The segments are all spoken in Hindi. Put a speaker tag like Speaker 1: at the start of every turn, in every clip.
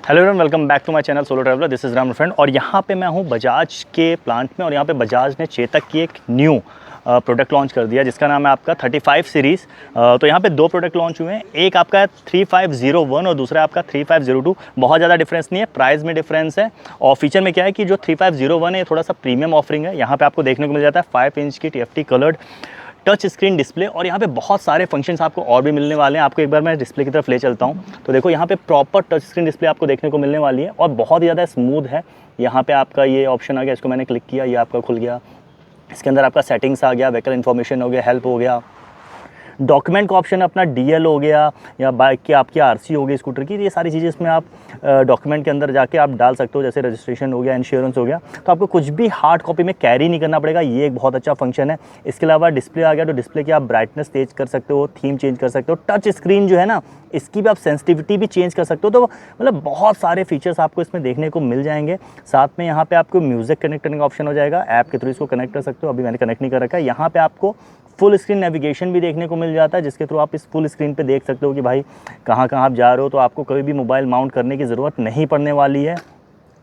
Speaker 1: Hello everyone, welcome back to my channel solo traveller. This is Ram friend. और यहाँ पे मैं हूँ बजाज के प्लांट में, और यहाँ पे बजाज ने चेतक की एक न्यू प्रोडक्ट लॉन्च कर दिया जिसका नाम है आपका 35 सीरीज़। तो यहाँ पे दो प्रोडक्ट लॉन्च हुए हैं, एक आपका है 3501 और दूसरा आपका 3502। बहुत ज़्यादा डिफरेंस नहीं है, प्राइस में डिफरेंस है। और फीचर में क्या है कि जो 3501 है थोड़ा सा प्रीमियम ऑफरिंग है। यहाँ पे आपको देखने को मिल जाता है 5 इंच की TFT coloured touch screen display, और यहाँ पे बहुत सारे फंक्शंस आपको और भी मिलने वाले हैं। आपको एक बार मैं डिस्प्ले की तरफ ले चलता हूँ तो देखो यहाँ पे प्रॉपर टच स्क्रीन डिस्प्ले आपको देखने को मिलने वाली है और बहुत ही ज़्यादा स्मूथ है। यहाँ पे आपका ये ऑप्शन आ गया, इसको मैंने क्लिक किया, ये आपका खुल गया। इसके अंदर आपका सेटिंग्स आ गया, व्हीकल इन्फॉर्मेशन हो गया, हेल्प हो गया, डॉक्यूमेंट का ऑप्शन अपना DL हो गया, या बाइक की आपकी RC हो गई स्कूटर की। ये सारी चीज़ें इसमें आप डॉक्यूमेंट के अंदर जाके आप डाल सकते हो, जैसे रजिस्ट्रेशन हो गया, इंश्योरेंस हो गया। तो आपको कुछ भी हार्ड कॉपी में कैरी नहीं करना पड़ेगा, ये एक बहुत अच्छा फंक्शन है। इसके अलावा डिस्प्ले आ गया, तो डिस्प्ले की आप ब्राइटनेस तेज कर सकते हो, थीम चेंज कर सकते हो। टच स्क्रीन जो है ना, इसकी भी आप सेंसिटिविटी भी चेंज कर सकते हो। तो मतलब बहुत सारे फीचर्स आपको इसमें देखने को मिल जाएंगे। साथ में यहाँ पे आपको म्यूज़िक कनेक्ट करने का ऑप्शन हो जाएगा, ऐप के थ्रू इसको कनेक्ट कर सकते हो। अभी मैंने कनेक्ट नहीं कर रखा है। यहाँ पे आपको फुल स्क्रीन नेविगेशन भी देखने को मिल जाता है, जिसके थ्रू आप इस फुल स्क्रीन पे देख सकते हो कि भाई कहाँ कहाँ आप जा रहे हो। तो आपको कभी भी मोबाइल माउंट करने की ज़रूरत नहीं पड़ने वाली है।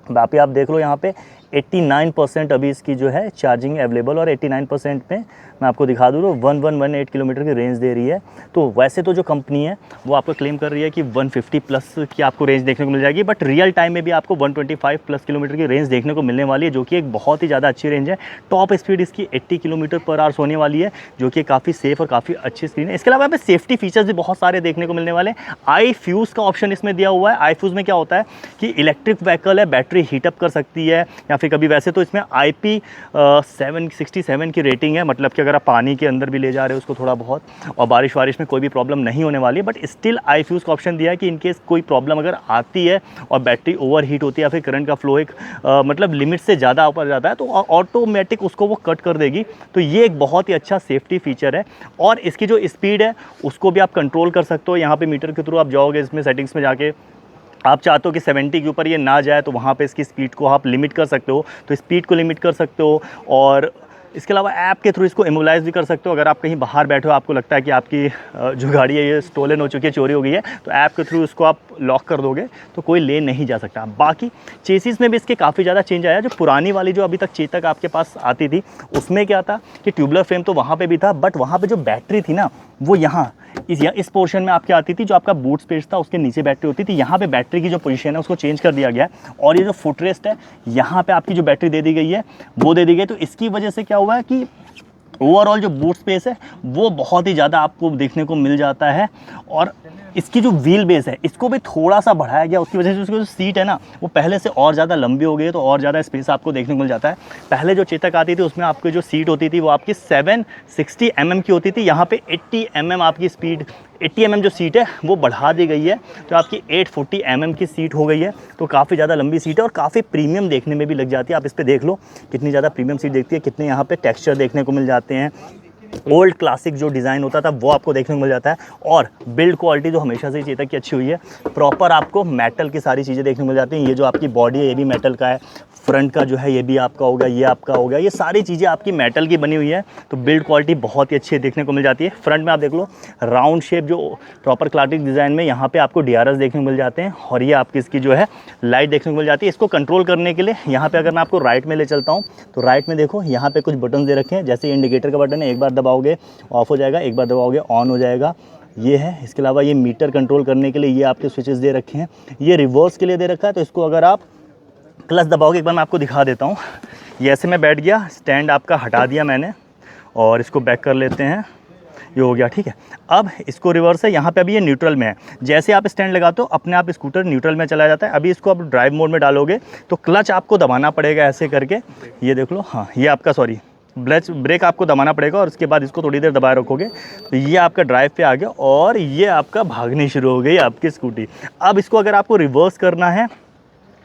Speaker 1: बाकी आप देख लो यहाँ पे 89% अभी इसकी जो है चार्जिंग अवेलेबल, और 89% में मैं आपको दिखा दूँ तो 1118 किलोमीटर की रेंज दे रही है। तो वैसे तो जो कंपनी है वो आपको क्लेम कर रही है कि 150 प्लस की आपको रेंज देखने को मिल जाएगी, बट रियल टाइम में भी आपको 125 प्लस किलोमीटर की रेंज देखने को मिलने वाली है, जो कि एक बहुत ही ज़्यादा अच्छी रेंज है। टॉप स्पीड इसकी 80 किलोमीटर पर आवर्स होने वाली है, जो कि काफ़ी सेफ़ और काफ़ी अच्छी स्क्रीन है। इसके अलावा यहाँ पे सेफ्टी फीचर्स भी बहुत सारे देखने को मिलने वाले हैं। आई फ्यूज़ का ऑप्शन इसमें दिया हुआ है। आई फ्यूज़ में क्या होता है कि इलेक्ट्रिक व्हीकल है, बैटरी हीटअप कर सकती है, या फिर कभी वैसे तो इसमें IP767 की रेटिंग है, मतलब कि अगर आप पानी के अंदर भी ले जा रहे हो उसको थोड़ा बहुत, और बारिश वारिश में कोई भी प्रॉब्लम नहीं होने वाली है। बट स्टिल आई फ्यूज़ का ऑप्शन दिया है कि इनकेस कोई प्रॉब्लम अगर आती है और बैटरी ओवर हीट होती है या फिर करंट का फ्लो एक मतलब लिमिट से ज़्यादा ऊपर जाता है, तो ऑटोमेटिक उसको वो कट कर देगी। तो ये एक बहुत ही अच्छा सेफ्टी फीचर है। और इसकी जो स्पीड है उसको भी आप कंट्रोल कर सकते हो। यहाँ पे मीटर के थ्रू आप जाओगे, इसमें सेटिंग्स में जाके आप चाहते हो कि 70 के ऊपर ये ना जाए, तो वहाँ पे इसकी स्पीड को आप लिमिट कर सकते हो, तो स्पीड को लिमिट कर सकते हो। और इसके अलावा ऐप के थ्रू इसको इमोबलाइज़ भी कर सकते हो। अगर आप कहीं बाहर बैठे हो, आपको लगता है कि आपकी जो गाड़ी है ये स्टोलन हो चुकी है, चोरी हो गई है, तो ऐप के थ्रू इसको आप लॉक कर दोगे तो कोई ले नहीं जा सकता। बाकी चेसिस में भी इसके काफ़ी ज़्यादा चेंज आया। जो पुरानी वाली जो अभी तक चेतक आपके पास आती थी, उसमें क्या था कि ट्यूबलर फ्रेम तो वहाँ पर भी था, बट वहाँ पर जो बैटरी थी ना, वो यहाँ इस पोर्शन में आपके आती थी। जो आपका बूट स्पेस था उसके नीचे बैटरी होती थी, यहाँ पे बैटरी की जो पोजीशन है उसको चेंज कर दिया गया है। और ये जो फुटरेस्ट है, यहाँ पे आपकी जो बैटरी दे दी गई है वो दे दी गई। तो इसकी वजह से क्या हुआ है कि ओवरऑल जो बूट स्पेस है वो बहुत ही ज़्यादा आपको देखने को मिल जाता है। और इसकी जो व्हील बेस है इसको भी थोड़ा सा बढ़ाया गया, उसकी वजह से उसकी जो सीट है ना वो पहले से और ज़्यादा लंबी हो गई है, तो और ज़्यादा स्पेस आपको देखने को मिल जाता है। पहले जो चेतक आती थी उसमें आपकी जो सीट होती थी वो आपकी 760 mm की होती थी, यहाँ पे 80 mm आपकी स्पीड 80 mm जो सीट है वो बढ़ा दी गई है, तो आपकी 840 mm की सीट हो गई है। तो काफ़ी ज़्यादा लंबी सीट है और काफ़ी प्रीमियम देखने में भी लग जाती है। आप इस पर देख लो कितनी ज़्यादा प्रीमियम सीट देखती है, कितने यहाँ पे टेक्सचर देखने को मिल जाते हैं। ओल्ड क्लासिक जो डिज़ाइन होता था वो आपको देखने को मिल जाता है। और बिल्ड क्वालिटी जो हमेशा से चेतक की अच्छी हुई है, प्रॉपर आपको मेटल की सारी चीज़ें देखने को मिल जाती हैं। ये जो आपकी बॉडी है ये भी मेटल का है, फ्रंट का जो है ये भी आपका हो गया, ये आपका हो गया, ये सारी चीज़ें आपकी मेटल की बनी हुई है। तो बिल्ड क्वालिटी बहुत ही अच्छी देखने को मिल जाती है। फ्रंट में आप देख लो राउंड शेप जो प्रॉपर क्लासिक डिज़ाइन में यहाँ पे आपको DRS देखने को मिल जाते हैं, और ये आपकी इसकी जो है लाइट देखने को मिल जाती है। इसको कंट्रोल करने के लिए यहाँ पे अगर मैं आपको राइट में ले चलता हूँ तो राइट में देखो यहाँ पे कुछ बटन दे रखे हैं। जैसे इंडिकेटर का बटन है, एक बार दबाओगे ऑफ हो जाएगा, एक बार दबाओगे ऑन हो जाएगा, ये है। इसके अलावा ये मीटर कंट्रोल करने के लिए ये आपके स्विचेस दे रखे हैं। ये रिवर्स के लिए दे रखा है, तो इसको अगर आप क्लच दबाओगे, एक बार मैं आपको दिखा देता हूँ। ये ऐसे में बैठ गया, स्टैंड आपका हटा दिया मैंने, और इसको बैक कर लेते हैं, ये हो गया, ठीक है। अब इसको रिवर्स है, यहाँ पे अभी ये न्यूट्रल में है। जैसे आप स्टैंड लगाते हो अपने आप स्कूटर न्यूट्रल में चला जाता है। अभी इसको आप ड्राइव मोड में डालोगे तो क्लच आपको दबाना पड़ेगा ऐसे करके, ये देख लो। हाँ, ये आपका ब्रेक आपको दबाना पड़ेगा, और उसके बाद इसको थोड़ी देर दबाए रखोगे तो ये आपका ड्राइव पे आ गया, और ये आपका भागनी शुरू हो गई आपकी स्कूटी। अब इसको अगर आपको रिवर्स करना है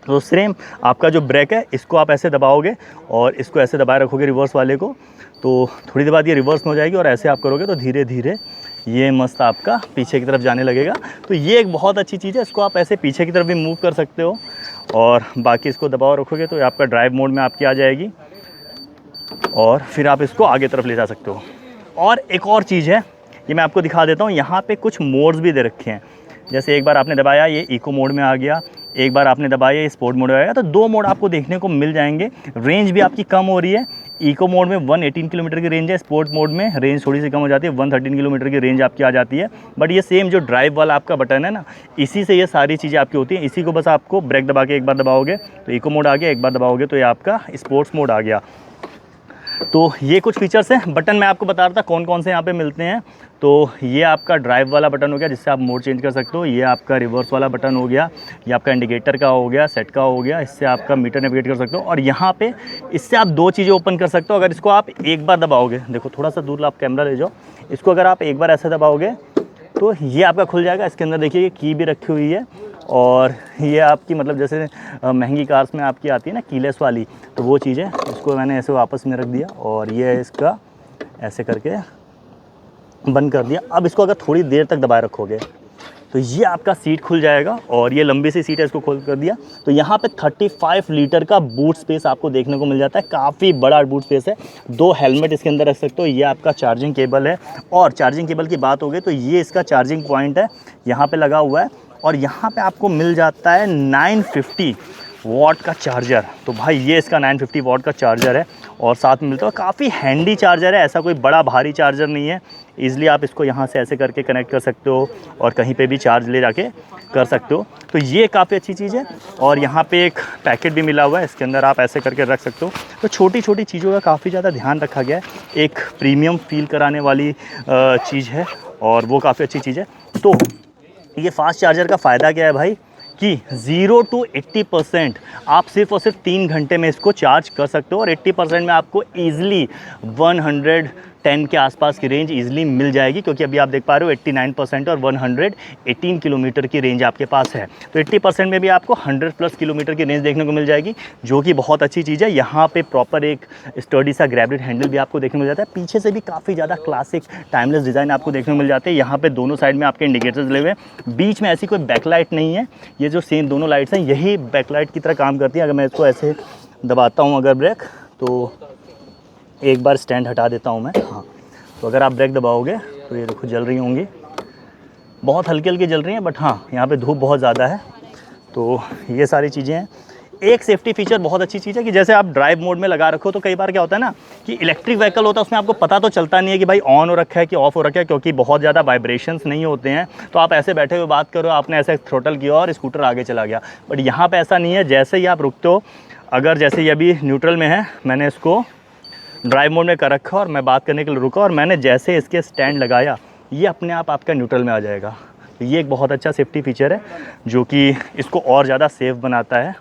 Speaker 1: तो सेम आपका जो ब्रेक है इसको आप ऐसे दबाओगे और इसको ऐसे दबाए रखोगे रिवर्स वाले को, तो थोड़ी देर बाद ये रिवर्स में हो जाएगी, और ऐसे आप करोगे तो धीरे धीरे ये मस्त आपका पीछे की तरफ जाने लगेगा। तो ये एक बहुत अच्छी चीज़ है, इसको आप ऐसे पीछे की तरफ भी मूव कर सकते हो, और बाकी इसको दबाओ रखोगे तो आपका ड्राइव मोड में आपकी आ जाएगी, और फिर आप इसको आगे तरफ ले जा सकते हो। और एक और चीज़ है, ये मैं आपको दिखा देता हूँ। यहाँ पे कुछ मोड्स भी दे रखे हैं, जैसे एक बार आपने दबाया ये इको मोड में आ गया, एक बार आपने दबाया ये स्पोर्ट मोड में आ गया, तो 2 मोड आपको देखने को मिल जाएंगे। रेंज भी आपकी कम हो रही है, इको मोड में 118 किलोमीटर की रेंज है, स्पोर्ट मोड में रेंज थोड़ी सी कम हो जाती है, 113 किलोमीटर की रेंज आपकी आ जाती है। बट ये सेम जो ड्राइव वाला आपका बटन है ना, इसी से ये सारी चीज़ें आपकी होती हैं। इसी को बस आपको ब्रेक दबा के एक बार दबाओगे तो इको मोड आ गया, एक बार दबाओगे तो ये आपका स्पोर्ट्स मोड आ गया। तो ये कुछ फीचर्स हैं। बटन मैं आपको बता रहा था कौन कौन से यहाँ पे मिलते हैं। तो ये आपका ड्राइव वाला बटन हो गया जिससे आप मोड चेंज कर सकते हो, ये आपका रिवर्स वाला बटन हो गया, ये आपका इंडिकेटर का हो गया, सेट का हो गया, इससे आपका मीटर नेविगेट कर सकते हो। और यहाँ पे इससे आप 2 चीज़ें ओपन कर सकते हो। अगर इसको आप एक बार दबाओगे, देखो थोड़ा सा दूर आप कैमरा ले जाओ, इसको अगर आप एक बार ऐसे दबाओगे तो ये आपका खुल जाएगा। इसके अंदर देखिए ये की भी रखी हुई है, और ये आपकी मतलब जैसे महंगी कार्स में आपकी आती है ना कीलेस वाली, तो वो चीज़ है। इसको मैंने ऐसे वापस में रख दिया और ये इसका ऐसे करके बंद कर दिया। अब इसको अगर थोड़ी देर तक दबाए रखोगे तो ये आपका सीट खुल जाएगा, और ये लंबी सी सीट है, इसको खोल कर दिया तो यहाँ पे 35 लीटर का बूट स्पेस आपको देखने को मिल जाता है। काफ़ी बड़ा बूट स्पेस है, 2 हेलमेट इसके अंदर रख सकते हो। ये आपका चार्जिंग केबल है, और चार्जिंग केबल की बात हो गई तो ये इसका चार्जिंग पॉइंट है, यहाँ पे लगा हुआ है। और यहाँ पे आपको मिल जाता है 950 वाट का चार्जर। तो भाई ये इसका 950 वाट का चार्जर है, और साथ में मिलता है। काफ़ी हैंडी चार्जर है, ऐसा कोई बड़ा भारी चार्जर नहीं है। ईज़िली आप इसको यहाँ से ऐसे करके कनेक्ट कर सकते हो, और कहीं पे भी चार्ज ले जाके कर सकते हो। तो ये काफ़ी अच्छी चीज़ है। और यहाँ पे एक पैकेट भी मिला हुआ है, इसके अंदर आप ऐसे करके रख सकते हो। तो छोटी छोटी चीज़ों का काफ़ी ज़्यादा ध्यान रखा गया है। एक प्रीमियम फील कराने वाली चीज़ है, और वो काफ़ी अच्छी चीज़ है। तो ये फास्ट चार्जर का फ़ायदा क्या है भाई, कि 0 to 80% आप सिर्फ और सिर्फ 3 घंटे में इसको चार्ज कर सकते हो, और 80% में आपको ईज़िली 110 के आसपास की रेंज ईज़िली मिल जाएगी। क्योंकि अभी आप देख पा रहे हो 89% और 118 किलोमीटर की रेंज आपके पास है। तो 80% में भी आपको 100+ किलोमीटर की रेंज देखने को मिल जाएगी, जो कि बहुत अच्छी चीज़ है। यहाँ पे प्रॉपर एक स्टर्डी सा ग्रेविटी हैंडल भी आपको देखने को मिल जाता है। पीछे से भी काफ़ी ज़्यादा क्लासिक टाइमलेस डिज़ाइन आपको देखने को मिल जाते हैं। यहाँ पे दोनों साइड में आपके इंडिकेटर्स लगे हुए हैं, बीच में ऐसी कोई बैकलाइट नहीं है। ये जो सेम दोनों लाइट्स हैं यही बैकलाइट की तरह काम करती है। अगर मैं इसको ऐसे दबाता हूँ अगर ब्रेक, तो एक बार स्टैंड हटा देता हूँ मैं, हाँ, तो अगर आप ब्रेक दबाओगे तो ये देखो जल रही होंगी, बहुत हल्की हल्की जल रही हैं, बट हाँ यहाँ पे धूप बहुत ज़्यादा है। तो ये सारी चीज़ें हैं। एक सेफ्टी फीचर बहुत अच्छी चीज़ है कि जैसे आप ड्राइव मोड में लगा रखो, तो कई बार क्या होता है ना कि इलेक्ट्रिक व्हीकल होता है, उसमें आपको पता तो चलता नहीं है कि भाई ऑन हो रखा है कि ऑफ हो रखा है, क्योंकि बहुत ज़्यादा वाइब्रेशंस नहीं होते हैं। तो आप ऐसे बैठे हुए बात करो, आपने ऐसे थ्रोटल किया और स्कूटर आगे चला गया। बट यहाँ पर ऐसा नहीं है, जैसे ही आप रुकते हो, अगर जैसे ये अभी न्यूट्रल में है, मैंने इसको ड्राइव मोड में कर रखा और मैं बात करने के लिए रुका, और मैंने जैसे इसके स्टैंड लगाया, ये अपने आप आपका न्यूट्रल में आ जाएगा। तो ये एक बहुत अच्छा सेफ्टी फीचर है, जो कि इसको और ज़्यादा सेफ बनाता है।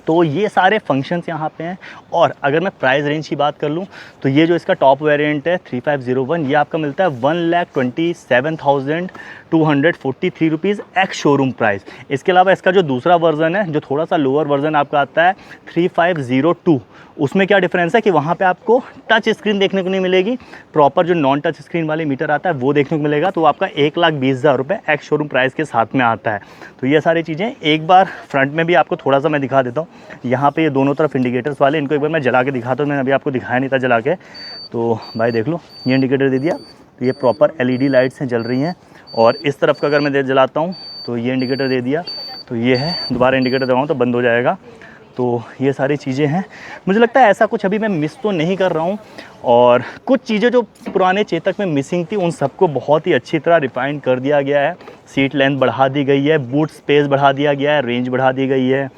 Speaker 1: तो ये सारे फंक्शंस यहाँ पे हैं। और अगर मैं प्राइस रेंज की बात कर लूँ, तो ये जो इसका टॉप वेरिएंट है 3501, ये आपका मिलता है 1,27,243 रुपीज़ एक्स शोरूम प्राइस। इसके अलावा इसका जो दूसरा वर्जन है, जो थोड़ा सा लोअर वर्जन आपका आता है 3502, उसमें क्या डिफरेंस है कि वहाँ पे आपको टच स्क्रीन देखने को नहीं मिलेगी, प्रॉपर जो नॉन टच स्क्रीन वाली मीटर आता है वो देखने को मिलेगा। तो आपका 1,20,000 रुपये एक्स शोरूम प्राइस के साथ में आता है। तो ये सारी चीज़ें एक बार फ्रंट में भी आपको थोड़ा सा मैं दिखा देता हूँ। यहाँ पे ये दोनों तरफ इंडिकेटर्स वाले, इनको एक बार मैं जला के दिखाता हूँ। मैंने अभी आपको दिखाया नहीं था जला के, तो भाई देख लो, ये इंडिकेटर दे दिया, तो ये प्रॉपर LED लाइट्स हैं जल रही हैं। और इस तरफ का अगर मैं जलाता हूँ तो ये इंडिकेटर दे दिया, तो ये है, दोबारा इंडिकेटर दबाऊँ तो बंद हो जाएगा। तो ये सारी चीज़ें हैं। मुझे लगता है ऐसा कुछ अभी मैं मिस तो नहीं कर रहा हूँ, और कुछ चीज़ें जो पुराने चेतक में मिसिंग थी उन सबको बहुत ही अच्छी तरह रिफाइन कर दिया गया है। सीट लेंथ बढ़ा दी गई है, बूट स्पेस बढ़ा दिया गया है, रेंज बढ़ा दी गई है,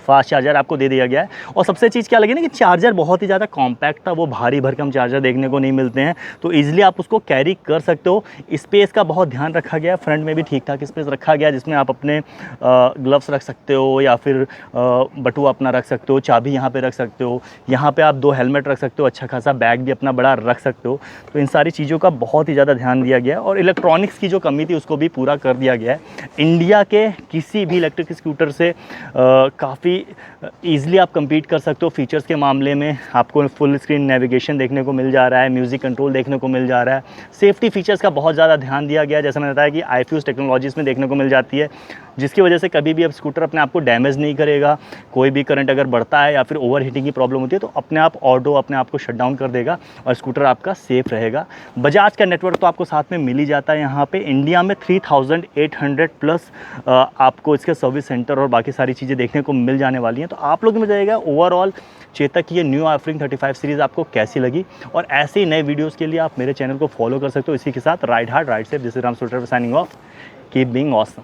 Speaker 1: फास्ट चार्जर आपको दे दिया गया है। और सबसे चीज़ क्या लगी ना कि चार्जर बहुत ही ज़्यादा कॉम्पैक्ट था, वो भारी भरकम चार्जर देखने को नहीं मिलते हैं, तो ईजिली आप उसको कैरी कर सकते हो। स्पेस का बहुत ध्यान रखा गया है, फ्रंट में भी ठीक ठाक स्पेस रखा गया है, जिसमें आप अपने ग्लव्स रख सकते हो, या फिर बटुआ अपना रख सकते हो, चाबी यहाँ पे रख सकते हो, यहाँ पे आप 2 हेलमेट रख सकते हो, अच्छा खासा बैग भी अपना बड़ा रख सकते हो। तो इन सारी चीज़ों का बहुत ही ज़्यादा ध्यान दिया गया है, और इलेक्ट्रॉनिक्स की जो कमी थी उसको भी पूरा कर दिया गया है। इंडिया के किसी भी इलेक्ट्रिक स्कूटर से काफ़ी ईज़िली आप compete कर सकते हो। फीचर्स के मामले में आपको फुल स्क्रीन नेविगेशन देखने को मिल जा रहा है, म्यूज़िक कंट्रोल देखने को मिल जा रहा है। सेफ्टी फीचर्स का बहुत ज़्यादा ध्यान दिया गया है, जैसा मैंने बताया कि iFuse टेक्नोलॉजीज़ में देखने को मिल जाती है। जिसकी वजह से कभी भी अब स्कूटर अपने आप को डैमेज नहीं करेगा। कोई भी करंट अगर बढ़ता है या फिर ओवर हीटिंग की प्रॉब्लम होती है तो अपने आप ऑटो अपने आप को शट डाउन कर देगा और स्कूटर आपका सेफ रहेगा। बजाज का नेटवर्क तो आपको साथ में मिल ही जाता है। यहाँ पे इंडिया में 3800 प्लस आपको इसके सर्विस सेंटर और बाकी सारी चीज़ें देखने को मिल जाने वाली हैं। तो आप लोग में जाएगा ओवरऑल चेतक की ये न्यू ऑफरिंग 35 सीरीज़ आपको कैसी लगी, और ऐसे ही नए वीडियोस के लिए आप मेरे चैनल को फॉलो कर सकते हो। इसी के साथ ride hard ride safe, this is Ram signing off, keep being awesome.